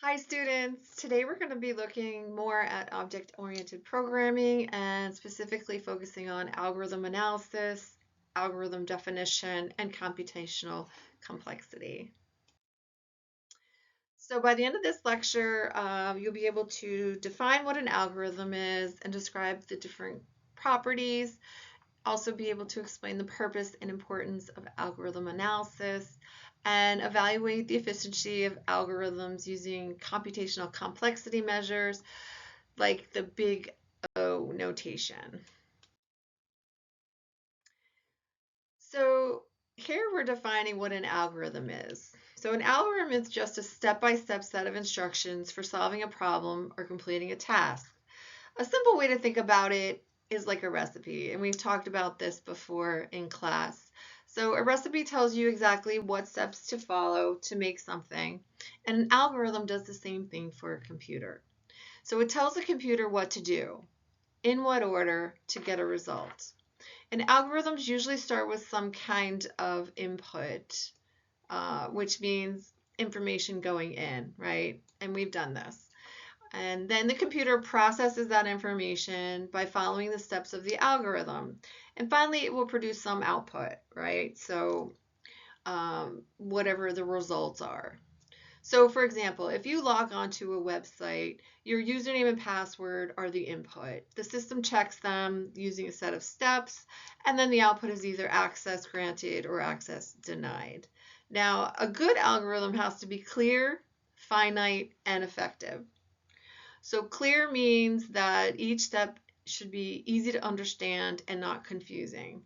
Hi students, today we're going to be looking more at object-oriented programming and specifically focusing on algorithm analysis, algorithm definition, and computational complexity. So by the end of this lecture, you'll be able to define what an algorithm is and describe the different properties, also be able to explain the purpose and importance of algorithm analysis, and evaluate the efficiency of algorithms using computational complexity measures like the big O notation. So here we're defining what an algorithm is. So an algorithm is just a step-by-step set of instructions for solving a problem or completing a task. A simple way to think about it is like a recipe, and we've talked about this before in class. So a recipe tells you exactly what steps to follow to make something, and an algorithm does the same thing for a computer. So it tells the computer what to do, in what order to get a result. And algorithms usually start with some kind of input, which means information going in, right? And we've done this. And then the computer processes that information by following the steps of the algorithm. And finally, it will produce some output, right? So whatever the results are. So for example, if you log onto a website, your username and password are the input. The system checks them using a set of steps, and then the output is either access granted or access denied. Now, a good algorithm has to be clear, finite, and effective. So clear means that each step should be easy to understand and not confusing.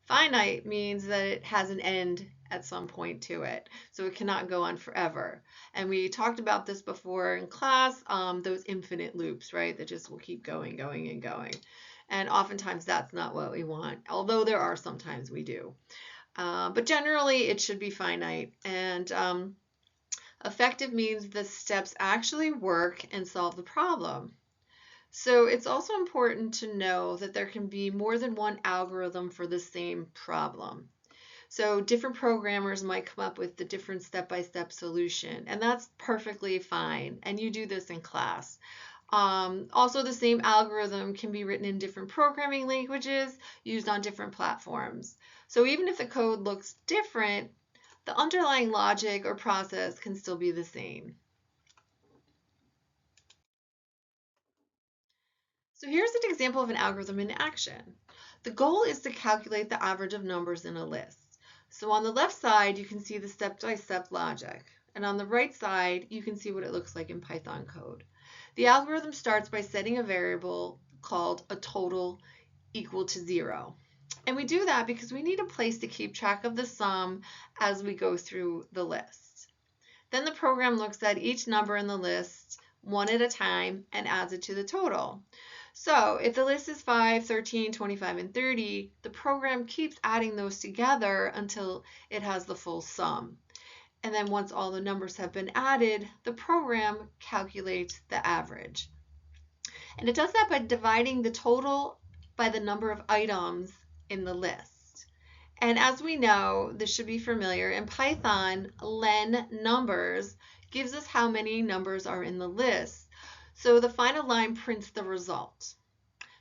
Finite means that it has an end at some point to it, so it cannot go on forever. And we talked about this before in class, those infinite loops, right, that just will keep going, going, and going. And oftentimes that's not what we want, although there are sometimes we do. But generally it should be finite. And effective means the steps actually work and solve the problem. So it's also important to know that there can be more than one algorithm for the same problem. So different programmers might come up with the different step-by-step solution, and that's perfectly fine. And you do this in class. Also, the same algorithm can be written in different programming languages used on different platforms. So even if the code looks different, the underlying logic or process can still be the same. So here's an example of an algorithm in action. The goal is to calculate the average of numbers in a list. So on the left side, you can see the step-by-step logic. And on the right side, you can see what it looks like in Python code. The algorithm starts by setting a variable called a total equal to 0. And we do that because we need a place to keep track of the sum as we go through the list. Then the program looks at each number in the list one at a time and adds it to the total. So if the list is 5, 13, 25, and 30, the program keeps adding those together until it has the full sum. And then once all the numbers have been added, the program calculates the average. And it does that by dividing the total by the number of items in the list. And as we know, this should be familiar, in Python, len numbers gives us how many numbers are in the list. So the final line prints the result.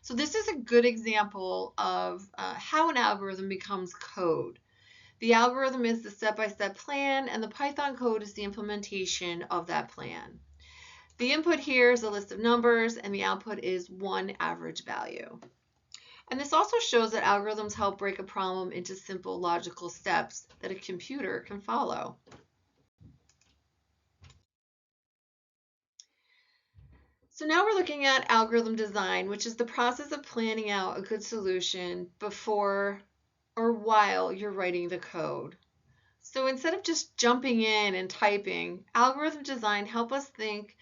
So this is a good example of how an algorithm becomes code. The algorithm is the step-by-step plan, and the Python code is the implementation of that plan. The input here is a list of numbers, and the output is one average value. And this also shows that algorithms help break a problem into simple logical steps that a computer can follow. So now we're looking at algorithm design, which is the process of planning out a good solution before or while you're writing the code. So instead of just jumping in and typing, algorithm design help us think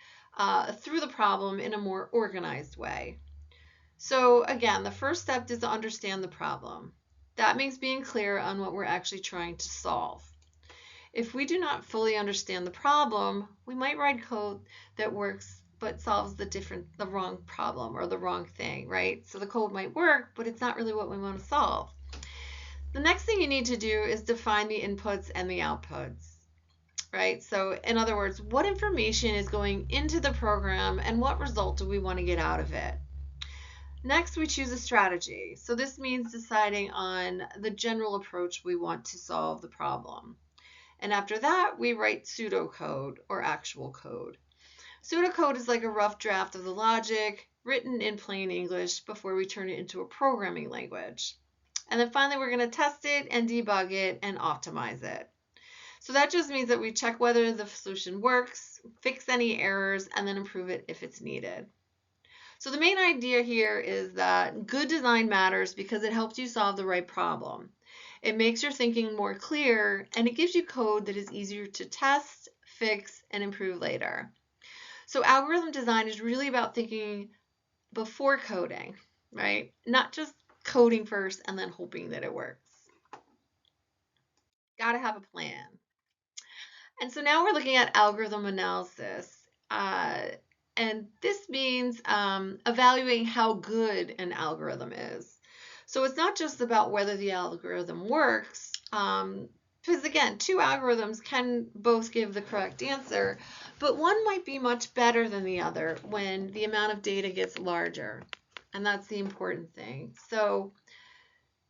through the problem in a more organized way. So again, the first step is to understand the problem. That means being clear on what we're actually trying to solve. If we do not fully understand the problem, we might write code that works but solves the wrong problem or the wrong thing, right? So the code might work, but it's not really what we want to solve. The next thing you need to do is define the inputs and the outputs. right? So in other words, what information is going into the program and what result do we want to get out of it? Next, we choose a strategy. So this means deciding on the general approach we want to solve the problem. And after that, we write pseudocode or actual code. Pseudocode is like a rough draft of the logic written in plain English before we turn it into a programming language. And then finally, we're going to test it and debug it and optimize it. So that just means that we check whether the solution works, fix any errors, and then improve it if it's needed. So the main idea here is that good design matters because it helps you solve the right problem. It makes your thinking more clear, and it gives you code that is easier to test, fix, and improve later. So algorithm design is really about thinking before coding, right? Not just coding first and then hoping that it works. Got to have a plan. And so now we're looking at algorithm analysis. Uh, and this means evaluating how good an algorithm is. So it's not just about whether the algorithm works, because again, two algorithms can both give the correct answer, but one might be much better than the other when the amount of data gets larger. And that's the important thing. So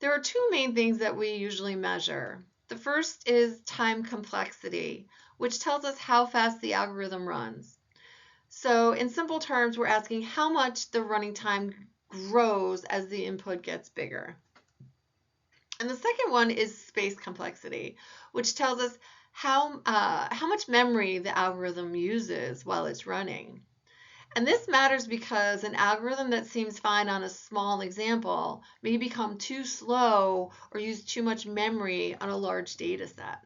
there are two main things that we usually measure. The first is time complexity, which tells us how fast the algorithm runs. So in simple terms, we're asking how much the running time grows as the input gets bigger. And the second one is space complexity, which tells us how much memory the algorithm uses while it's running. And this matters because an algorithm that seems fine on a small example may become too slow or use too much memory on a large data set.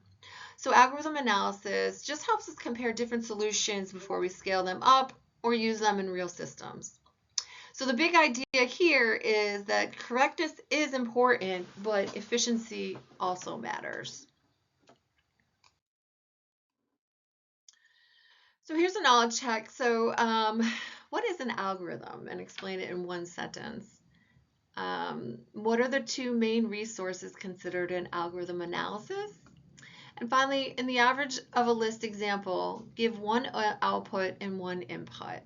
So algorithm analysis just helps us compare different solutions before we scale them up or use them in real systems. So the big idea here is that correctness is important, but efficiency also matters. So here's a knowledge check. So what is an algorithm? And explain it in one sentence. What are the two main resources considered in algorithm analysis? And finally, in the average of a list example, give one output and one input.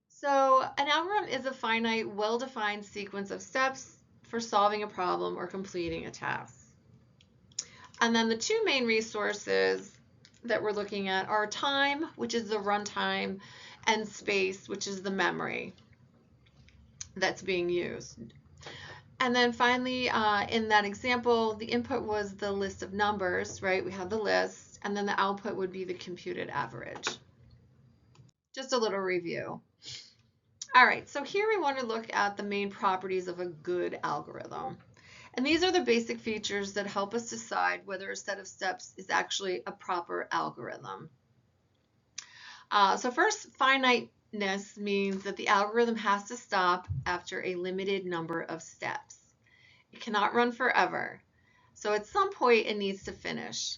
So an algorithm is a finite, well-defined sequence of steps for solving a problem or completing a task. And then the two main resources that we're looking at are time, which is the runtime, and space, which is the memory that's being used. And then finally, in that example, the input was the list of numbers, right? We have the list, and then the output would be the computed average. Just a little review. All right, so here we want to look at the main properties of a good algorithm. And these are the basic features that help us decide whether a set of steps is actually a proper algorithm. So first, finiteness means that the algorithm has to stop after a limited number of steps. It cannot run forever. So at some point, it needs to finish.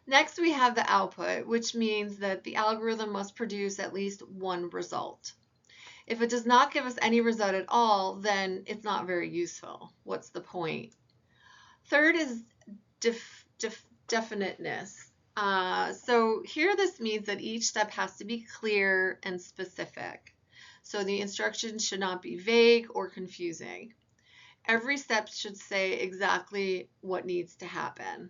Next, we have the output, which means that the algorithm must produce at least one result. If it does not give us any result at all, then it's not very useful. What's the point? Third is definiteness. So here this means that each step has to be clear and specific. So the instructions should not be vague or confusing. Every step should say exactly what needs to happen.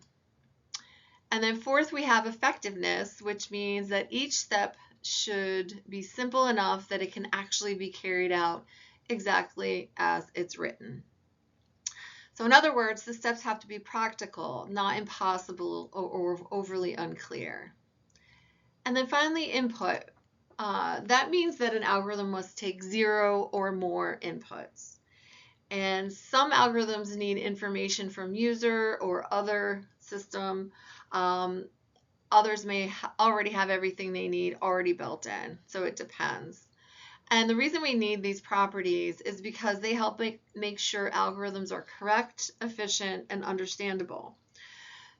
And then fourth, we have effectiveness, which means that each step should be simple enough that it can actually be carried out exactly as it's written. So in other words, the steps have to be practical, not impossible or overly unclear. And then finally, input. That means that an algorithm must take 0 or more inputs. And some algorithms need information from user or other system. Others may already have everything they need already built in, so it depends. And the reason we need these properties is because they help make sure algorithms are correct, efficient, and understandable.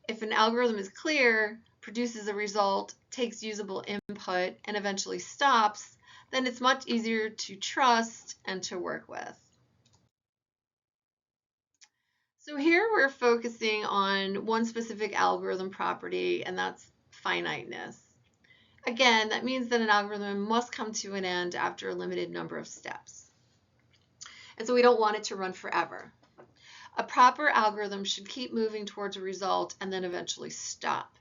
If an algorithm is clear, produces a result, takes usable input, and eventually stops, then it's much easier to trust and to work with. So here we're focusing on one specific algorithm property, and that's finiteness. Again, that means that an algorithm must come to an end after a limited number of steps. And so we don't want it to run forever. A proper algorithm should keep moving towards a result and then eventually stop.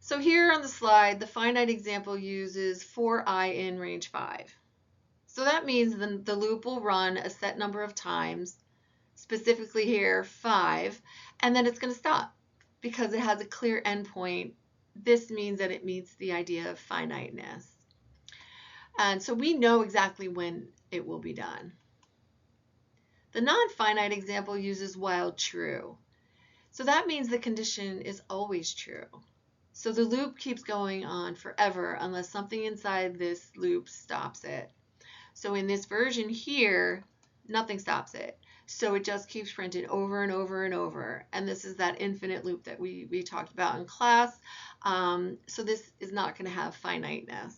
So here on the slide, the finite example uses for I in range 5. So that means the loop will run a set number of times, specifically here 5, and then it's going to stop because it has a clear endpoint. This means that it meets the idea of finiteness. And so we know exactly when it will be done. The non-finite example uses while true. So that means the condition is always true. So the loop keeps going on forever unless something inside this loop stops it. So in this version here, nothing stops it. So it just keeps printing over and over and over. And this is that infinite loop that we talked about in class. So this is not going to have finiteness.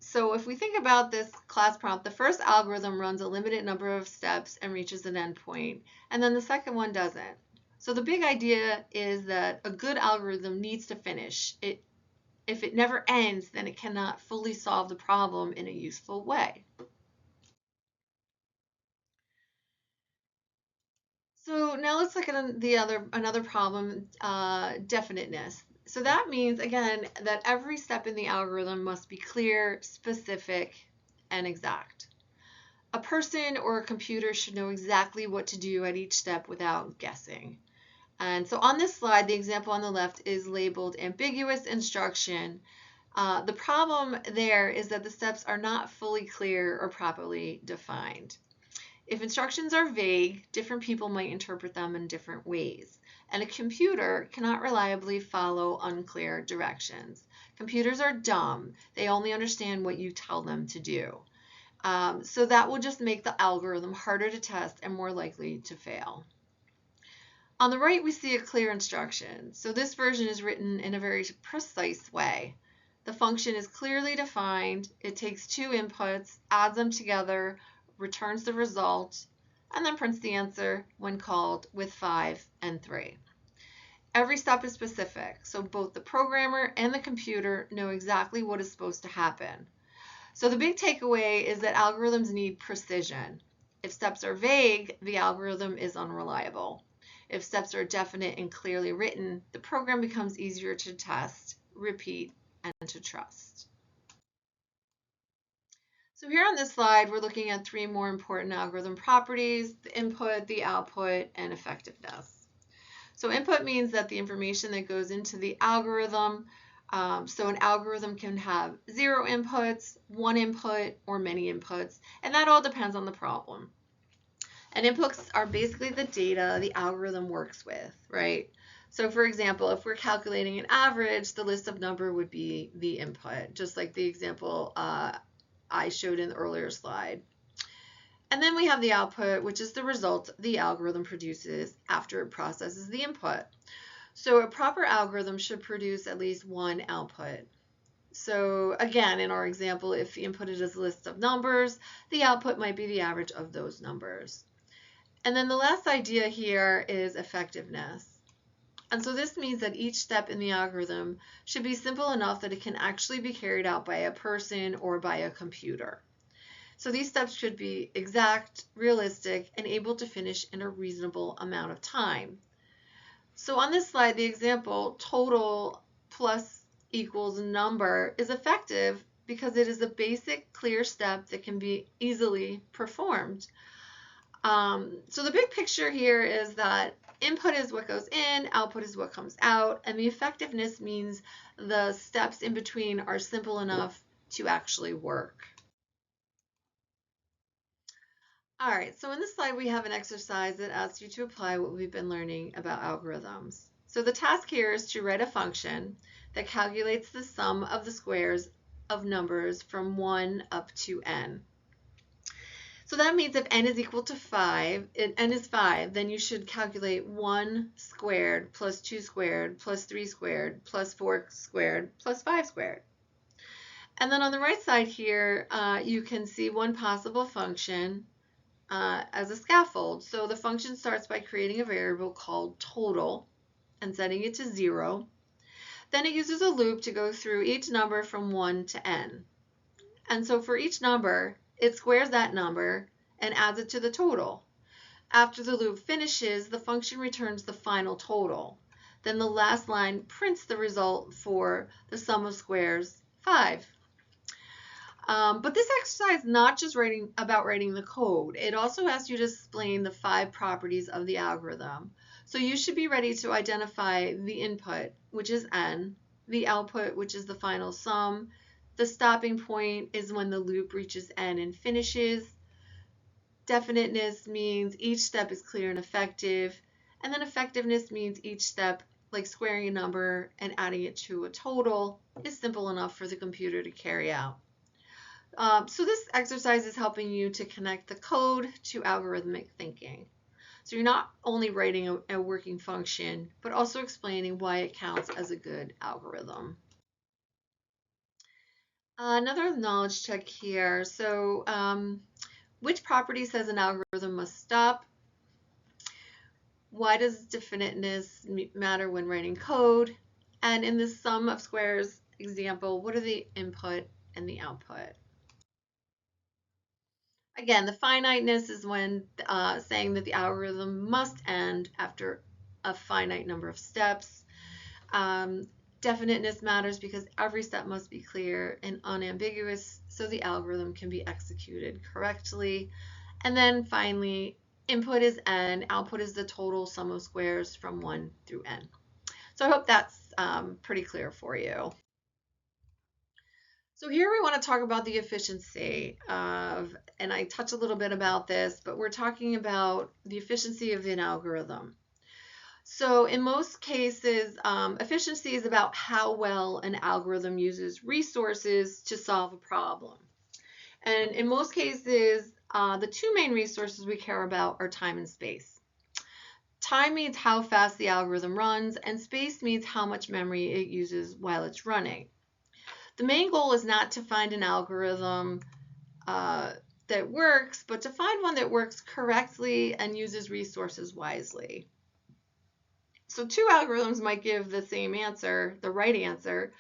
So if we think about this class prompt, the first algorithm runs a limited number of steps and reaches an endpoint, and then the second one doesn't. So the big idea is that a good algorithm needs to finish. If it never ends, then it cannot fully solve the problem in a useful way. So now let's look at another problem, definiteness. So that means, again, that every step in the algorithm must be clear, specific, and exact. A person or a computer should know exactly what to do at each step without guessing. And so on this slide, the example on the left is labeled ambiguous instruction. The problem there is that the steps are not fully clear or properly defined. If instructions are vague, different people might interpret them in different ways, and a computer cannot reliably follow unclear directions. Computers are dumb. They only understand what you tell them to do. So that will just make the algorithm harder to test and more likely to fail. On the right, we see a clear instruction. So this version is written in a very precise way. The function is clearly defined. It takes two inputs, adds them together, returns the result, and then prints the answer when called with 5 and 3. Every step is specific, so both the programmer and the computer know exactly what is supposed to happen. So the big takeaway is that algorithms need precision. If steps are vague, the algorithm is unreliable. If steps are definite and clearly written, the program becomes easier to test, repeat, and to trust. So here on this slide, we're looking at three more important algorithm properties: the input, the output, and effectiveness. So input means that the information that goes into the algorithm, so an algorithm can have 0 inputs, 1 input, or many inputs, and that all depends on the problem. And inputs are basically the data the algorithm works with, right? So for example, if we're calculating an average, the list of number would be the input, just like the example I showed in the earlier slide. And then we have the output, which is the result the algorithm produces after it processes the input. So a proper algorithm should produce at least one output. So again, in our example, if the input is a list of numbers, the output might be the average of those numbers. And then the last idea here is effectiveness. And so this means that each step in the algorithm should be simple enough that it can actually be carried out by a person or by a computer. So these steps should be exact, realistic, and able to finish in a reasonable amount of time. So on this slide, the example total plus equals number is effective because it is a basic, clear step that can be easily performed. So the big picture here is that input is what goes in, output is what comes out, and the effectiveness means the steps in between are simple enough to actually work. All right, so in this slide we have an exercise that asks you to apply what we've been learning about algorithms. So the task here is to write a function that calculates the sum of the squares of numbers from 1 up to n. So that means if n is equal to 5, and n is 5, then you should calculate 1 squared plus 2 squared plus 3 squared plus 4 squared plus 5 squared. And then on the right side here, you can see one possible function, as a scaffold. So the function starts by creating a variable called total and setting it to 0. Then it uses a loop to go through each number from 1 to n. And so for each number, it squares that number and adds it to the total. After the loop finishes, the function returns the final total. Then the last line prints the result for the sum of squares, 5. But this exercise is not just about writing the code. It also asks you to explain the 5 properties of the algorithm. So you should be ready to identify the input, which is n, the output, which is the final sum. The stopping point is when the loop reaches n and finishes. Definiteness means each step is clear and effective. And then effectiveness means each step, like squaring a number and adding it to a total, is simple enough for the computer to carry out. So this exercise is helping you to connect the code to algorithmic thinking. So you're not only writing a working function, but also explaining why it counts as a good algorithm. Another knowledge check here. So which property says an algorithm must stop? Why does definiteness matter when writing code? And in the sum of squares example, what are the input and the output? Again, the finiteness is when saying that the algorithm must end after a finite number of steps. Definiteness matters because every step must be clear and unambiguous so the algorithm can be executed correctly. And then finally, input is n, output is the total sum of squares from 1 through n. So I hope that's pretty clear for you. So here we want to talk about the efficiency of, and I touched a little bit about this, but we're talking about the efficiency of an algorithm. So in most cases, efficiency is about how well an algorithm uses resources to solve a problem. And in most cases, the 2 main resources we care about are time and space. Time means how fast the algorithm runs, and space means how much memory it uses while it's running. The main goal is not to find an algorithm that works, but to find one that works correctly and uses resources wisely. So 2 algorithms might give the same answer, the right answer,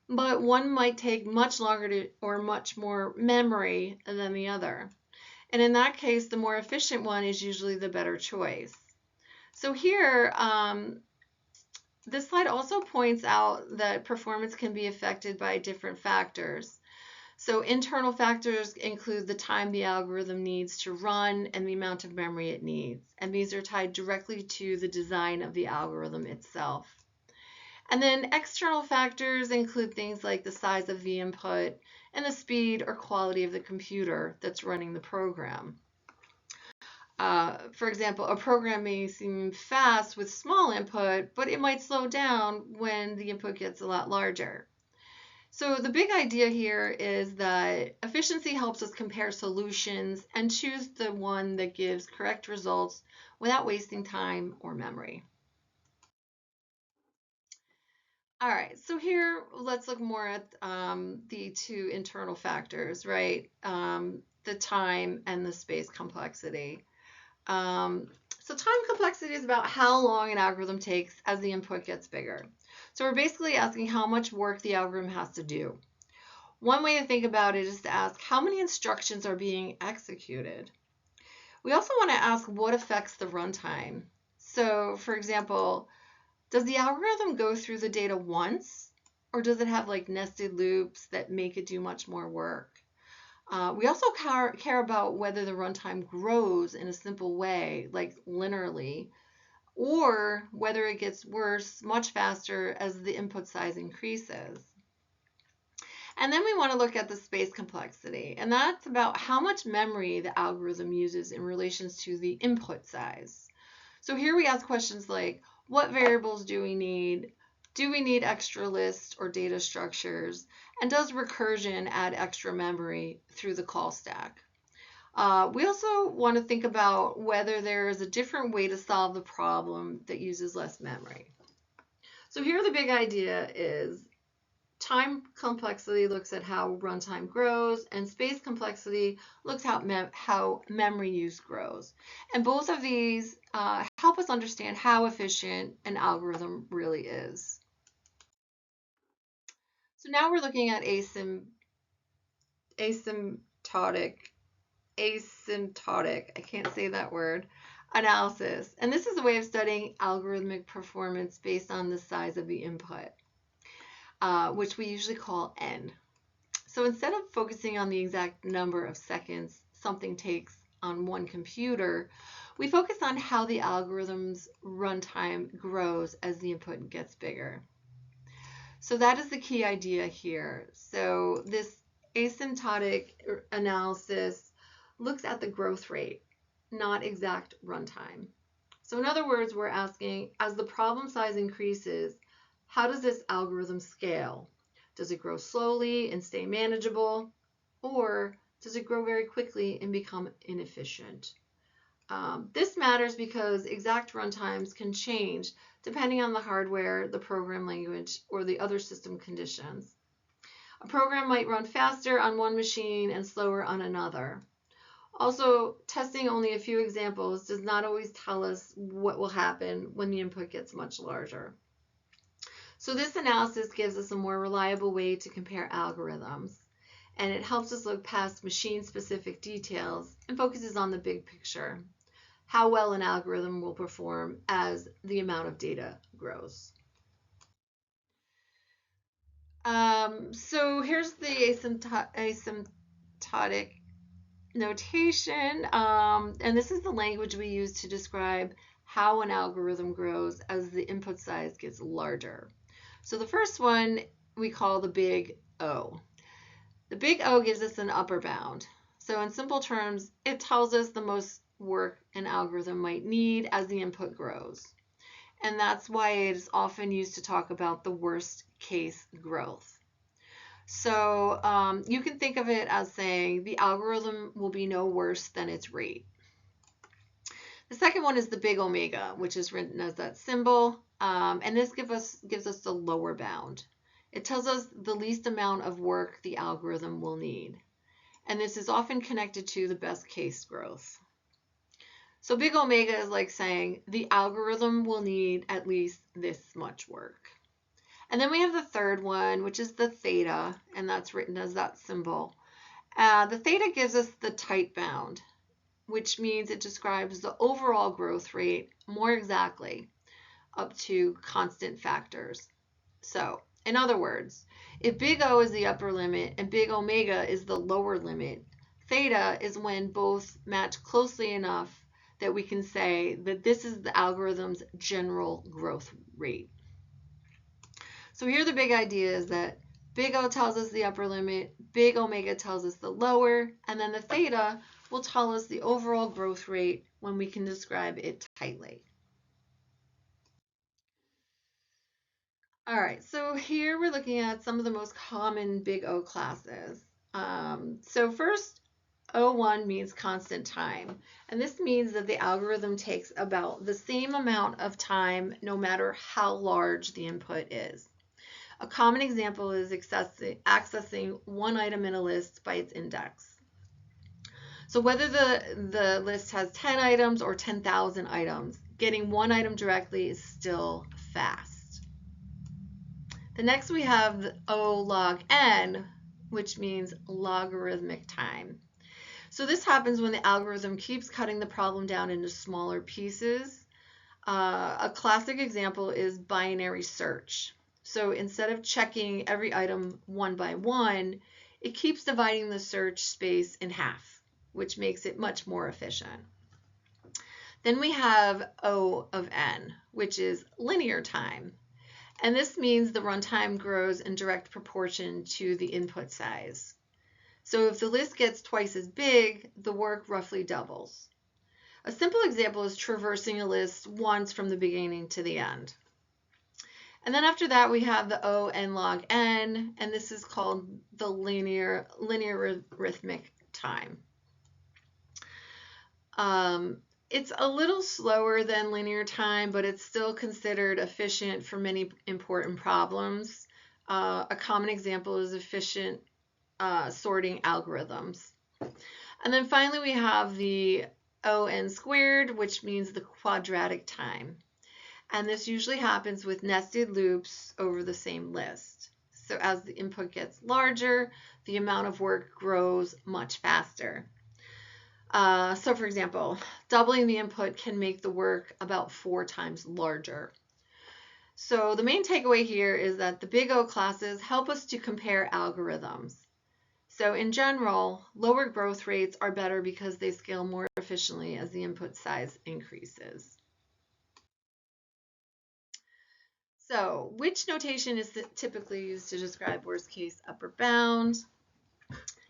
but one might take much longer or much more memory than the other. And in that case, the more efficient one is usually the better choice. So here, this slide also points out that performance can be affected by different factors. So internal factors include the time the algorithm needs to run and the amount of memory it needs. And these are tied directly to the design of the algorithm itself. And then external factors include things like the size of the input and the speed or quality of the computer that's running the program. For example, a program may seem fast with small input, but it might slow down when the input gets a lot larger. So the big idea here is that efficiency helps us compare solutions and choose the one that gives correct results without wasting time or memory. All right, so here let's look more at the 2 internal factors, right? The time and the space complexity. So time complexity is about how long an algorithm takes as the input gets bigger. So we're basically asking how much work the algorithm has to do. One way to think about it is to ask how many instructions are being executed. We also want to ask what affects the runtime. So for example, does the algorithm go through the data once, or does it have like nested loops that make it do much more work? We also care about whether the runtime grows in a simple way, like linearly, or whether it gets worse much faster as the input size increases. And then we want to look at the space complexity, and that's about how much memory the algorithm uses in relation to the input size. So here we ask questions like, what variables do we need? Do we need extra lists or data structures? And does recursion add extra memory through the call stack? We also want to think about whether there is a different way to solve the problem that uses less memory. So here the big idea is Time complexity looks at how runtime grows, and space complexity looks at how memory use grows. And both of these help us understand how efficient an algorithm really is. So now we're looking at asymptotic, I can't say that word, analysis. And this is a way of studying algorithmic performance based on the size of the input, which we usually call n. So instead of focusing on the exact number of seconds something takes on one computer, we focus on how the algorithm's runtime grows as the input gets bigger. So that is the key idea here. So this asymptotic analysis looks at the growth rate, not exact runtime. So in other words, we're asking, as the problem size increases, how does this algorithm scale? Does it grow slowly and stay manageable? Or does it grow very quickly and become inefficient? This matters because exact runtimes can change depending on the hardware, the program language, or the other system conditions. A program might run faster on one machine and slower on another. Also, testing only a few examples does not always tell us what will happen when the input gets much larger. So this analysis gives us a more reliable way to compare algorithms, and it helps us look past machine-specific details and focuses on the big picture, how well an algorithm will perform as the amount of data grows. So here's the asymptotic notation, and this is the language we use to describe how an algorithm grows as the input size gets larger. So the first one we call the big O. The big O gives us an upper bound. So in simple terms, it tells us the most work an algorithm might need as the input grows. And that's why it is often used to talk about the worst case growth. So you can think of it as saying the algorithm will be no worse than its rate. The second one is the big omega, which is written as that symbol, and this gives us the lower bound. It tells us the least amount of work the algorithm will need, and this is often connected to the best case growth. So big omega is like saying the algorithm will need at least this much work. And then we have the third one, which is the theta, and that's written as that symbol. The theta gives us the tight bound, which means it describes the overall growth rate more exactly up to constant factors. So, in other words, if big O is the upper limit and big omega is the lower limit, theta is when both match closely enough that we can say that this is the algorithm's general growth rate. So here the big idea is that big O tells us the upper limit, big omega tells us the lower, and then the theta will tell us the overall growth rate when we can describe it tightly. All right, so here we're looking at some of the most common big O classes. So first, O1 means constant time, and this means that the algorithm takes about the same amount of time no matter how large the input is. A common example is accessing one item in a list by its index. So whether the list has 10 items or 10,000 items, getting one item directly is still fast. The next we have the O log n, which means logarithmic time. So this happens when the algorithm keeps cutting the problem down into smaller pieces. A classic example is binary search. So instead of checking every item one by one, it keeps dividing the search space in half, which makes it much more efficient. Then we have O of n, which is linear time. And this means the runtime grows in direct proportion to the input size. So if the list gets twice as big, the work roughly doubles. A simple example is traversing a list once from the beginning to the end. And then after that, we have the O n log n, and this is called the linear arithmetic time. It's a little slower than linear time, but it's still considered efficient for many important problems. A common example is efficient sorting algorithms. And then finally, we have the O(n) squared, which means the quadratic time. And this usually happens with nested loops over the same list. So as the input gets larger, the amount of work grows much faster. So for example, doubling the input can make the work about 4 times larger. So the main takeaway here is that the big O classes help us to compare algorithms. So in general, lower growth rates are better because they scale more efficiently as the input size increases. So which notation is typically used to describe worst case upper bound?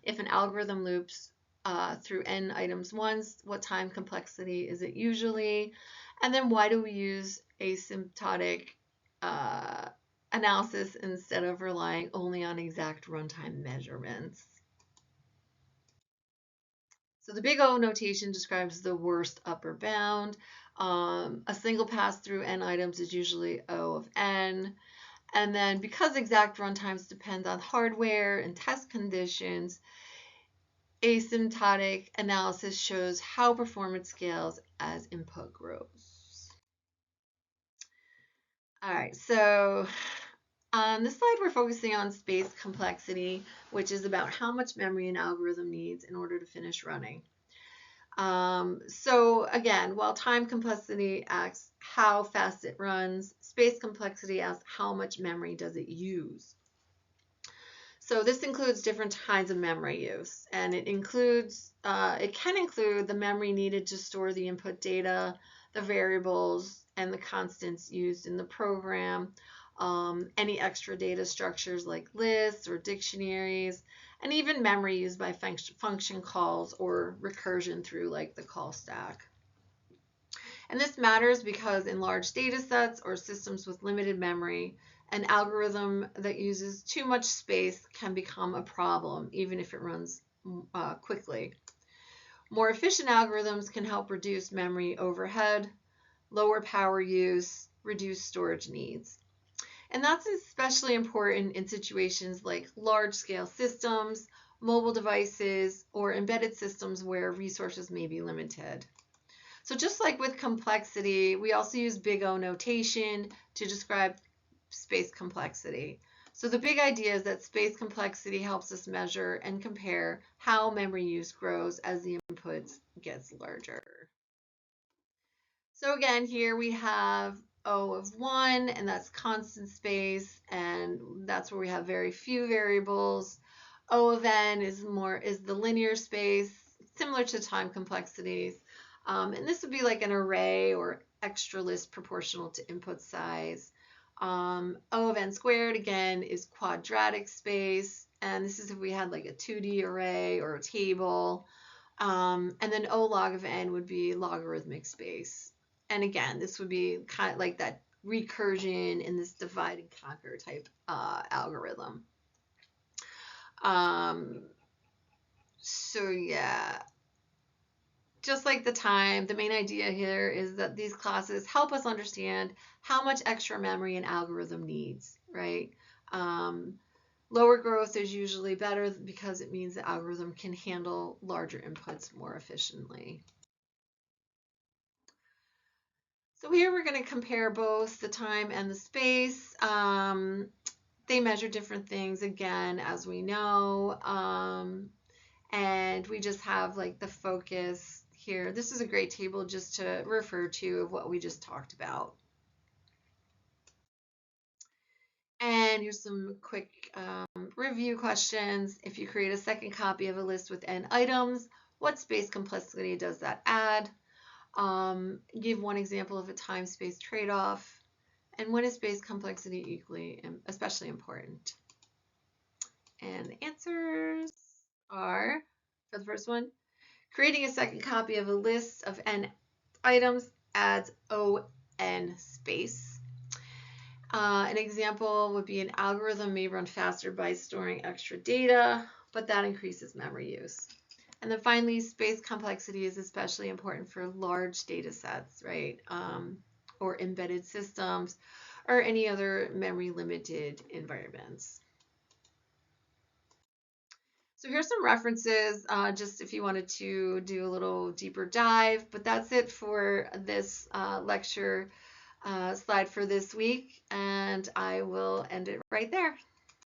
If an algorithm loops through n items once, what time complexity is it usually? And then why do we use asymptotic analysis instead of relying only on exact runtime measurements? So the big O notation describes the worst upper bound. A single pass through n items is usually O of n. And then because exact runtimes depend on hardware and test conditions, asymptotic analysis shows how performance scales as input grows. All right, so on this slide, we're focusing on space complexity, which is about how much memory an algorithm needs in order to finish running. So again, while time complexity asks how fast it runs, space complexity asks how much memory does it use. So this includes different kinds of memory use, and it can include the memory needed to store the input data, the variables, and the constants used in the program, any extra data structures like lists or dictionaries, and even memory used by function calls or recursion through like the call stack. And this matters because in large data sets or systems with limited memory, an algorithm that uses too much space can become a problem, even if it runs quickly. More efficient algorithms can help reduce memory overhead, lower power use, reduce storage needs. And that's especially important in situations like large-scale systems, mobile devices, or embedded systems where resources may be limited. So just like with complexity, we also use big O notation to describe space complexity. So the big idea is that space complexity helps us measure and compare how memory use grows as the input gets larger. So again, here we have O of 1, and that's constant space, and that's where we have very few variables. O of n is the linear space, similar to time complexities. And this would be like an array or extra list proportional to input size. O of n squared, again, is quadratic space. And this is if we had like a 2D array or a table. And then O log of n would be logarithmic space. And again, this would be kind of like that recursion in this divide and conquer type algorithm. So yeah, just like the time, the main idea here is that these classes help us understand how much extra memory an algorithm needs, right? Lower growth is usually better because it means the algorithm can handle larger inputs more efficiently. So here we're going to compare both the time and the space. They measure different things again, as we know. And we just have like the focus here. This is a great table just to refer to of what we just talked about. And here's some quick review questions. If you create a second copy of a list with n items, what space complexity does that add? Give one example of a time-space trade-off. And when is space complexity equally, especially important? And the answers are, for the first one, creating a second copy of a list of n items adds O(n) space. An example would be an algorithm may run faster by storing extra data, but that increases memory use. And then finally, space complexity is especially important for large data sets, right? Or embedded systems, or any other memory limited environments. So here's some references, just if you wanted to do a little deeper dive, but that's it for this lecture slide for this week, and I will end it right there.